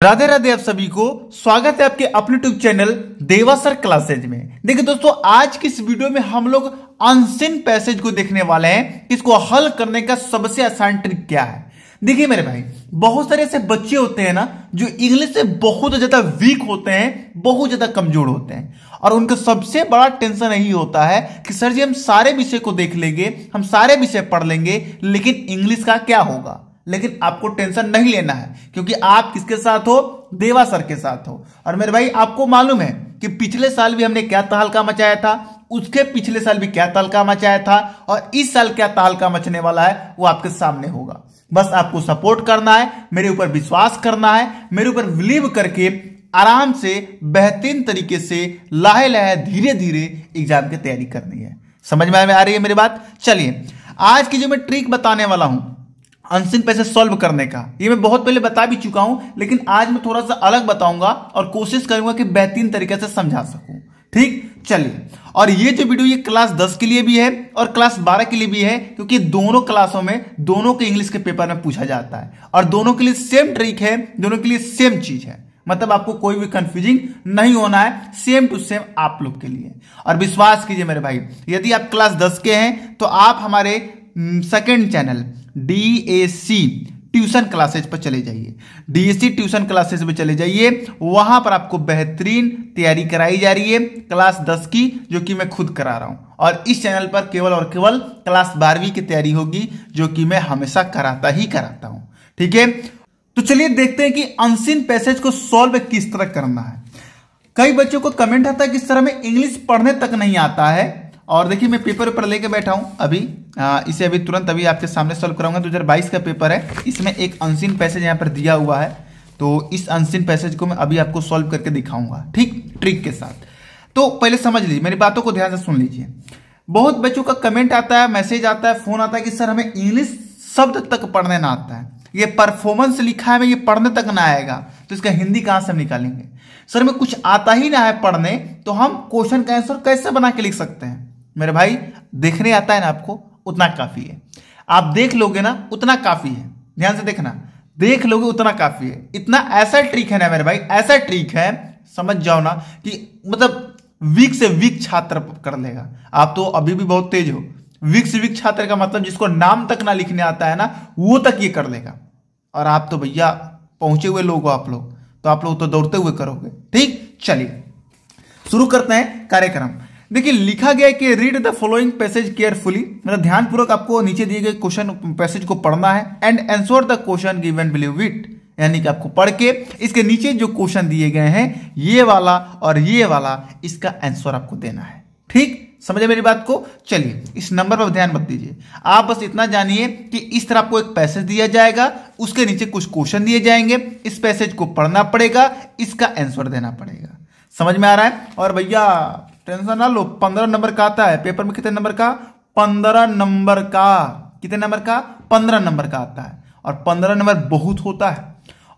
राधे राधे। आप सभी को स्वागत है आपके अपने यूट्यूब चैनल देवासर क्लासेज में। देखिए दोस्तों, आज की इस वीडियो में हम लोग अनसीन पैसेज को देखने वाले हैं। इसको हल करने का सबसे आसान ट्रिक क्या है। देखिए मेरे भाई, बहुत सारे ऐसे बच्चे होते हैं ना जो इंग्लिश से बहुत ज्यादा वीक होते हैं, बहुत ज्यादा कमजोर होते हैं, और उनका सबसे बड़ा टेंशन यही होता है कि सर जी हम सारे विषय को देख लेंगे, हम सारे विषय पढ़ लेंगे, लेकिन इंग्लिश का क्या होगा। लेकिन आपको टेंशन नहीं लेना है, क्योंकि आप किसके साथ हो, देवासर के साथ हो। और मेरे भाई आपको मालूम है कि पिछले साल भी हमने क्या तहलका मचाया था, उसके पिछले साल भी क्या तहलका मचाया था, और इस साल क्या तहलका मचने वाला है वो आपके सामने होगा। बस आपको सपोर्ट करना है, मेरे ऊपर विश्वास करना है, मेरे ऊपर बिलीव करके आराम से बेहतरीन तरीके से लाहे लाहे धीरे धीरे एग्जाम की तैयारी करनी है। समझ में आ रही है मेरी बात। चलिए, आज की जो मैं ट्रिक बताने वाला हूं अनसीन पैसेज सॉल्व करने का, ये मैं बहुत पहले बता भी चुका हूं, लेकिन आज मैं थोड़ा सा अलग बताऊंगा और कोशिश करूंगा कि बेहतरीन तरीके से समझा सकूं। ठीक, चलिए। और ये जो वीडियो ये क्लास 10 के लिए भी है और क्लास 12 के लिए भी है, क्योंकि दोनों क्लासों में दोनों के इंग्लिश के पेपर में पूछा जाता है और दोनों के लिए सेम ट्रिक है, दोनों के लिए सेम चीज है। मतलब आपको कोई भी कंफ्यूजिंग नहीं होना है, सेम टू सेम आप लोग के लिए। और विश्वास कीजिए मेरे भाई, यदि आप क्लास 10 के हैं तो आप हमारे second channel DAC tuition classes पर चले जाइए। DAC ट्यूशन क्लासेज पर चले जाइए, वहां पर आपको बेहतरीन तैयारी कराई जा रही है क्लास 10 की, जो कि मैं खुद करा रहा हूं। और इस चैनल पर केवल और केवल क्लास 12वीं की तैयारी होगी, जो कि मैं हमेशा कराता ही कराता हूं। ठीक है, तो चलिए देखते हैं कि अनसीन पैसेज को सॉल्व किस तरह करना है। कई बच्चों को कमेंट आता है कि सर हमें इंग्लिश पढ़ने तक नहीं आता है। और देखिए, मैं पेपर ऊपर लेके बैठा हूं अभी, इसे अभी तुरंत अभी आपके सामने सॉल्व कराऊंगा। 2022 का पेपर है, इसमें एक अनसीन पैसेज यहां पर दिया हुआ है, तो इस अनसीन पैसेज को मैं अभी आपको सॉल्व करके दिखाऊंगा, ठीक, ट्रिक के साथ। तो पहले समझ लीजिए, मेरी बातों को ध्यान से सुन लीजिए। बहुत बच्चों का कमेंट आता है, मैसेज आता है, फोन आता है कि सर हमें इंग्लिश शब्द तक पढ़ने ना आता है, ये परफॉर्मेंस लिखा है, ये पढ़ने तक ना आएगा, तो इसका हिंदी कहां से हम निकालेंगे। सर हमें कुछ आता ही ना है पढ़ने, तो हम क्वेश्चन का आंसर कैसे बना के लिख सकते हैं। मेरे भाई, देखने आता है ना आपको, उतना काफी है। आप देख लोगे ना, उतना काफी है। ध्यान से देखना, देख लोगे उतना काफी है। इतना ऐसा ट्रिक है ना मेरे भाई, ऐसा ट्रिक है, समझ जाओ ना कि मतलब वीक से वीक छात्र कर लेगा। आप तो अभी भी बहुत तेज हो। वीक से वीक छात्र का मतलब जिसको नाम तक ना लिखने आता है ना, वो तक ये कर लेगा। और आप तो भैया पहुंचे हुए लोग हो, आप लोग तो दौड़ते हुए करोगे। ठीक, चलिए शुरू करते हैं कार्यक्रम। देखिए, लिखा गया है कि read the following passage carefully, मतलब ध्यानपूर्वक आपको नीचे दिए गए क्वेश्चन पैसेज को पढ़ना है, and answer the question given below it, यानी कि आपको पढ़ के इसके नीचे जो क्वेश्चन दिए गए हैं, ये वाला और ये वाला, इसका आंसर आपको देना है। ठीक, समझे मेरी बात को। चलिए, इस नंबर पर ध्यान मत दीजिए, आप बस इतना जानिए कि इस तरह आपको एक पैसेज दिया जाएगा, उसके नीचे कुछ क्वेश्चन दिए जाएंगे, इस पैसेज को पढ़ना पड़ेगा, इसका आंसर देना पड़ेगा। समझ में आ रहा है। और भैया टेंशन ना लो, 15 नंबर का आता है पेपर में। कितने नंबर का? 15 नंबर का। कितने नंबर का? 15 नंबर का आता है। और 15 नंबर बहुत होता है।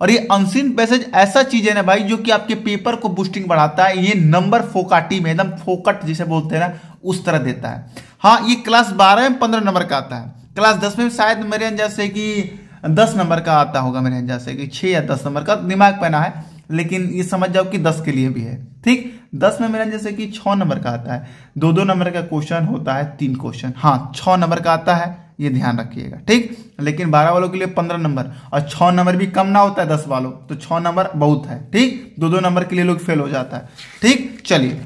और ये अनसीन पैसेज ऐसा चीज है ना भाई, जो कि आपके पेपर को बूस्टिंग बढ़ाता है। ये नंबर फोकाटी में, एकदम फोकट जिसे बोलते हैं ना, उस तरह देता है। हाँ, ये क्लास 12 में 15 नंबर का आता है। क्लास 10 में शायद मेरे अंदाज से कि 10 नंबर का आता होगा, मेरे अंदाज से कि 6 या 10 नंबर का, दिमाग पे ना है, लेकिन ये समझ जाओ कि 10 के लिए भी है। ठीक, 10 में मेरा जैसे कि 6 नंबर का आता है। 2-2 नंबर का क्वेश्चन होता है, 3 क्वेश्चन। हाँ, 6 नंबर का आता है, ये ध्यान रखिएगा। ठीक, लेकिन 12 वालों के लिए 15 नंबर, और 6 नंबर भी कम ना होता है 10 वालों, तो 6 नंबर बहुत है। ठीक, 2-2 नंबर के लिए लोग फेल हो जाता है। ठीक, चलिए,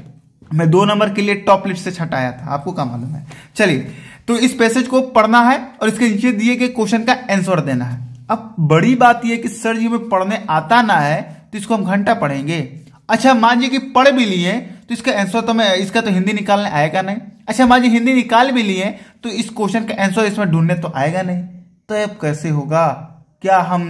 मैं 2 नंबर के लिए टॉप लिस्ट से छटाया था, आपको क्या मालूम है। चलिए, तो इस पैसेज को पढ़ना है और इसके नीचे दिए गए क्वेश्चन का आंसर देना है। अब बड़ी बात यह कि सर जी में पढ़ने आता ना है, तो इसको हम घंटा पढ़ेंगे। अच्छा, मान लीजिए कि पढ़ भी लिए तो इसका आंसर तो मैं इसका तो हिंदी निकालने आएगा नहीं। अच्छा, मान लीजिए हिंदी निकाल भी लिए तो इस क्वेश्चन का आंसर इसमें ढूंढने तो आएगा नहीं। तो अब कैसे होगा, क्या हम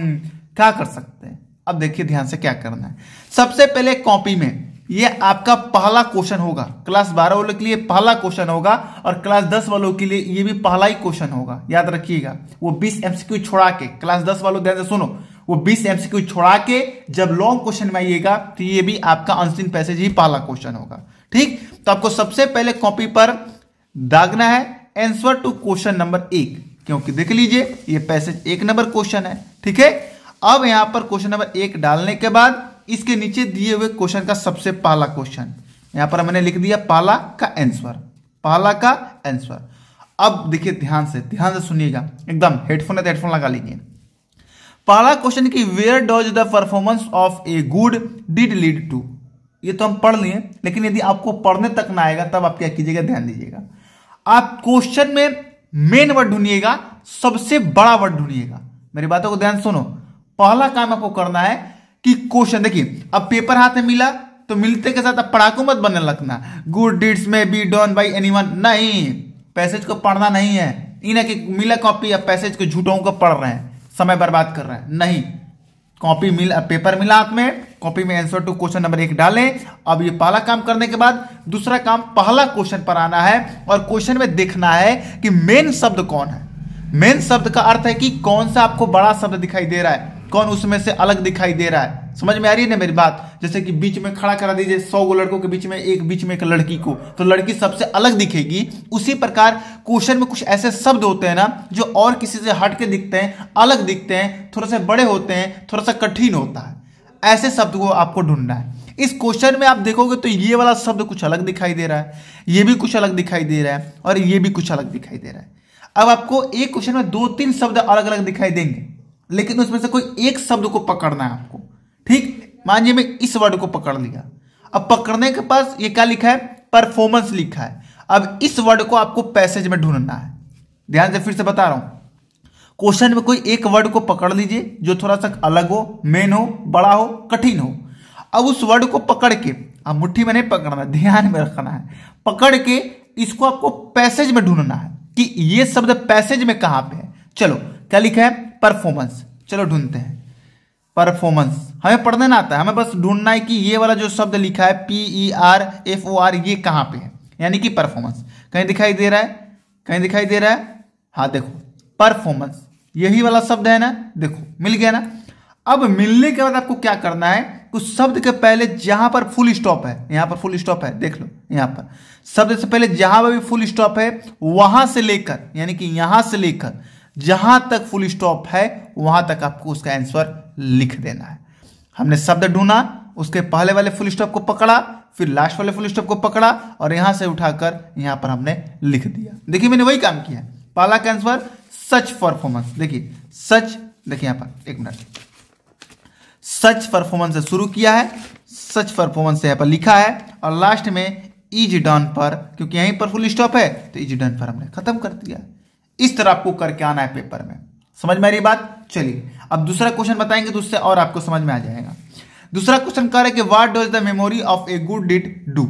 क्या कर सकते हैं। अब देखिए ध्यान से क्या करना है। सबसे पहले कॉपी में ये आपका पहला क्वेश्चन होगा। क्लास 12 वालों के लिए पहला क्वेश्चन होगा, और क्लास 10 वालों के लिए ये भी पहला ही क्वेश्चन होगा। याद रखिएगा, वो 20 MCQ छोड़ा के, क्लास 10 वालों ध्यान से सुनो, वो 20 MCQ छोड़ा के जब लॉन्ग क्वेश्चन में आइएगा तो ये भी आपका अनसीन पैसेज ही पहला क्वेश्चन होगा। ठीक, तो आपको सबसे पहले कॉपी पर दागना है आंसर टू क्वेश्चन नंबर 1, क्योंकि देख लीजिए ये पैसेज 1 नंबर क्वेश्चन है। ठीक है, अब यहां पर क्वेश्चन नंबर 1 डालने के बाद इसके नीचे दिए हुए क्वेश्चन का सबसे पहला क्वेश्चन यहां पर मैंने लिख दिया पहला का आंसर। अब देखिए ध्यान से सुनिएगा, एकदम हेडफोन है तो हेडफोन लगा लीजिए। पहला क्वेश्चन की where does the performance of a good deed lead to, ये तो हम पढ़ लिए, लेकिन यदि आपको पढ़ने तक ना आएगा तब आप क्या कीजिएगा, ध्यान दीजिएगा। आप क्वेश्चन में मेन वर्ड ढूंढिएगा, सबसे बड़ा वर्ड ढूंढिएगा। मेरी बातों को ध्यान सुनो। पहला काम आपको करना है कि क्वेश्चन देखिए, अब पेपर हाथ में मिला तो मिलते के साथ अब पढ़ाकू मत बनने लगना, गुड डीड्स में बी डन बाई एनीवन, नहीं, पैसेज को पढ़ना नहीं है। इन्हें कि मिला कॉपी, अब पैसेज को झूठों को पढ़ रहे हैं, समय बर्बाद कर रहे हैं, नहीं। कॉपी मिला, पेपर मिला हाथ में, कॉपी में आंसर टू क्वेश्चन नंबर 1 डालें। अब ये पहला काम करने के बाद दूसरा काम पहला क्वेश्चन पर आना है और क्वेश्चन में देखना है कि मेन शब्द कौन है। मेन शब्द का अर्थ है कि कौन सा आपको बड़ा शब्द दिखाई दे रहा है, कौन उसमें से अलग दिखाई दे रहा है। समझ में आ रही है ना मेरी बात? जैसे कि बीच में खड़ा करा दीजिए 100 लड़कों के बीच में एक लड़की को, तो लड़की सबसे अलग दिखेगी। उसी प्रकार क्वेश्चन में कुछ ऐसे शब्द होते हैं ना जो और किसी से हट के दिखते हैं, अलग दिखते हैं, थोड़ा सा बड़े होते हैं, थोड़ा सा कठिन होता है। ऐसे शब्द को आपको ढूंढना है। इस क्वेश्चन में आप देखोगे तो ये वाला शब्द कुछ अलग दिखाई दे रहा है, ये भी कुछ अलग दिखाई दे रहा है और ये भी कुछ अलग दिखाई दे रहा है। अब आपको एक क्वेश्चन में 2-3 शब्द अलग अलग दिखाई देंगे, लेकिन उसमें से कोई एक शब्द को पकड़ना है आपको। ठीक, मानिए मैं इस वर्ड को पकड़ लिया। अब पकड़ने के पास ये क्या लिखा है, परफॉर्मेंस लिखा है। अब इस वर्ड को आपको पैसेज में ढूंढना है। ध्यान से फिर से बता रहा हूं, क्वेश्चन में कोई एक वर्ड को पकड़ लीजिए जो थोड़ा सा अलग हो, मेन हो, बड़ा हो, कठिन हो। अब उस वर्ड को पकड़ के, अब मुट्ठी में नहीं पकड़ना, ध्यान में रखना है, पकड़ के इसको आपको पैसेज में ढूंढना है कि ये शब्द पैसेज में कहां पे है। चलो क्या लिखा है, परफॉर्मेंस। चलो ढूंढते हैं परफॉर्मेंस। हमें पढ़ने ना आता है, हमें बस ढूंढना है कि ये वाला जो शब्द लिखा है PERFOR ये कहां पे है, यानी कि परफॉर्मेंस। कहीं दिखाई दे रहा है, कहीं दिखाई दे रहा है, हाँ देखो परफॉर्मेंस, यही वाला शब्द है ना, देखो मिल गया ना। अब मिलने के बाद आपको क्या करना है, उस शब्द के पहले जहां पर फुल स्टॉप है, यहां पर फुल स्टॉप है, देख लो यहां पर शब्द से पहले जहां पर भी फुल स्टॉप है वहां से लेकर, यानी कि यहां से लेकर जहां तक फुल स्टॉप है वहां तक आपको उसका आंसर लिख देना है। हमने शब्द ढूंढा, उसके पहले वाले फुल स्टॉप को पकड़ा, फिर लास्ट वाले फुल स्टॉप को पकड़ा और यहां से उठाकर यहां पर हमने लिख दिया। देखिए मैंने वही काम किया। पहला का आंसर सच परफॉर्मेंस, देखिए सच, देखिए यहां पर एक मिनट, सच परफॉर्मेंस से शुरू किया है, सच परफॉर्मेंस से यहां पर लिखा है और लास्ट में इज डन पर, क्योंकि यहीं पर फुल स्टॉप है तो इज डन पर हमने खत्म कर दिया। इस तरह आपको करके आना है पेपर में। समझ में आ रही बात? चलिए अब दूसरा क्वेश्चन बताएंगे तो उससे और आपको समझ में आ जाएगा। दूसरा क्वेश्चन कह रहा है कि what does the memory of a good did do.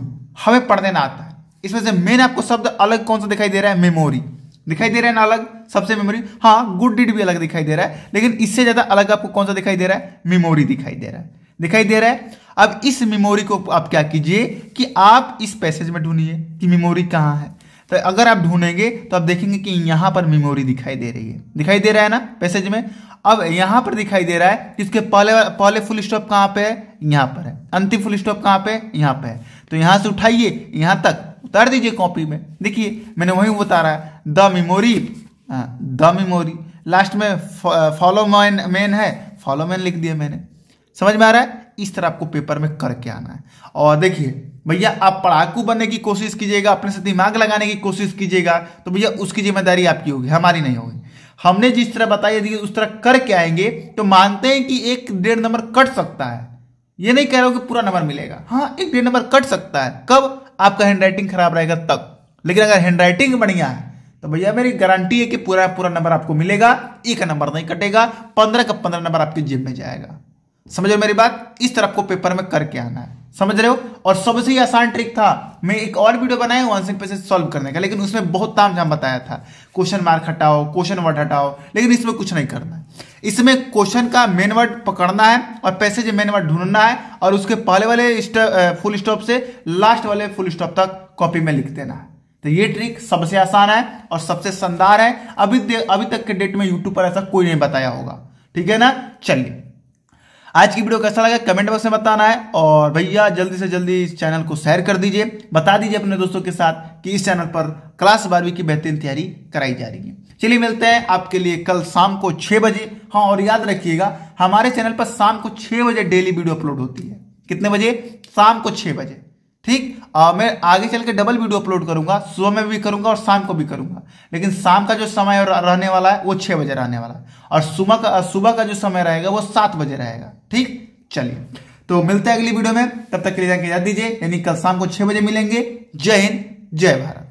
हमें पढ़ने ना आता है, इसमें से मेन आपको शब्द अलग कौन सा दिखाई दे रहा है, मेमोरी दिखाई दे रहा है ना अलग, सबसे मेमोरी, हाँ गुड डिड भी अलग दिखाई दे रहा है, लेकिन इससे ज्यादा अलग आपको कौन सा दिखाई दे रहा है, मेमोरी दिखाई दे रहा है, दिखाई दे रहा है। अब इस मेमोरी को आप क्या कीजिए कि आप इस पैसेज में ढूंढिए कि मेमोरी कहां है। तो अगर आप ढूंढेंगे तो आप देखेंगे कि यहां पर मेमोरी दिखाई दे रही है, दिखाई दे रहा है ना पैसेज में। अब यहां पर दिखाई दे रहा है कि इसके पहले फुल स्टॉप कहां पे है, यहां पर है, अंतिम फुल स्टॉप कहां पे है, यहां पे है। तो यहां से उठाइए, यहां तक उतार दीजिए कॉपी में। देखिए मैंने वही बता रहा है, द मेमोरी, लास्ट में फॉलो मैन है, फॉलो मैन लिख दिया मैंने। समझ में आ रहा है? इस तरह आपको पेपर में करके आना है। और देखिए भैया आप पढ़ाकू बनने की कोशिश कीजिएगा, अपने से दिमाग लगाने की कोशिश कीजिएगा, तो भैया उसकी जिम्मेदारी आपकी होगी, हमारी नहीं होगी। हमने जिस तरह बताया यदि उस तरह करके आएंगे तो मानते हैं कि 1-1.5 नंबर कट सकता है। ये नहीं कह रहा हूं कि पूरा नंबर मिलेगा, हाँ 1-1.5 नंबर कट सकता है। कब? आपका हैंडराइटिंग खराब रहेगा तब। लेकिन अगर हैंडराइटिंग बढ़िया है तो भैया मेरी गारंटी है कि पूरा नंबर आपको मिलेगा, 1 नंबर नहीं कटेगा, 15 का 15 नंबर आपकी जेब में जाएगा। समझ रहे हो मेरी बात? इस तरह आपको पेपर में करके आना है, समझ रहे हो? और सबसे ही आसान ट्रिक था, मैं एक और वीडियो बनाया हूं आंसर पैसेज सॉल्व करने का, लेकिन उसमें बहुत तामझाम बताया था, क्वेश्चन मार्क हटाओ, क्वेश्चन वर्ड हटाओ, लेकिन इसमें कुछ नहीं करना है। इसमें क्वेश्चन का मेन वर्ड पकड़ना है और पैसेज मेन वर्ड ढूंढना है और उसके पहले वाले फुल स्टॉप से लास्ट वाले फुल स्टॉप तक कॉपी में लिख देना है। तो ये ट्रिक सबसे आसान है और सबसे शानदार है। अभी तक के डेट में यूट्यूब पर ऐसा कोई नहीं बताया होगा, ठीक है ना? चलिए आज की वीडियो कैसा लगा कमेंट बॉक्स में बताना है और भैया जल्दी से जल्दी इस चैनल को शेयर कर दीजिए, बता दीजिए अपने दोस्तों के साथ कि इस चैनल पर क्लास 12वीं की बेहतरीन तैयारी कराई जा रही है। चलिए मिलते हैं आपके लिए कल शाम को 6 बजे हाँ, और याद रखिएगा हमारे चैनल पर शाम को 6 बजे डेली वीडियो अपलोड होती है। कितने बजे? शाम को 6 बजे। ठीक, मैं आगे चल के डबल वीडियो अपलोड करूंगा, सुबह में भी करूंगा और शाम को भी करूंगा, लेकिन शाम का जो समय रहने वाला है वो 6 बजे रहने वाला है, और सुबह का जो समय रहेगा वो 7 बजे रहेगा। ठीक, चलिए तो मिलते हैं अगली वीडियो में, तब तक के लिए इजाजत दीजिए, यानी कल शाम को 6 बजे मिलेंगे। जय हिंद, जय भारत।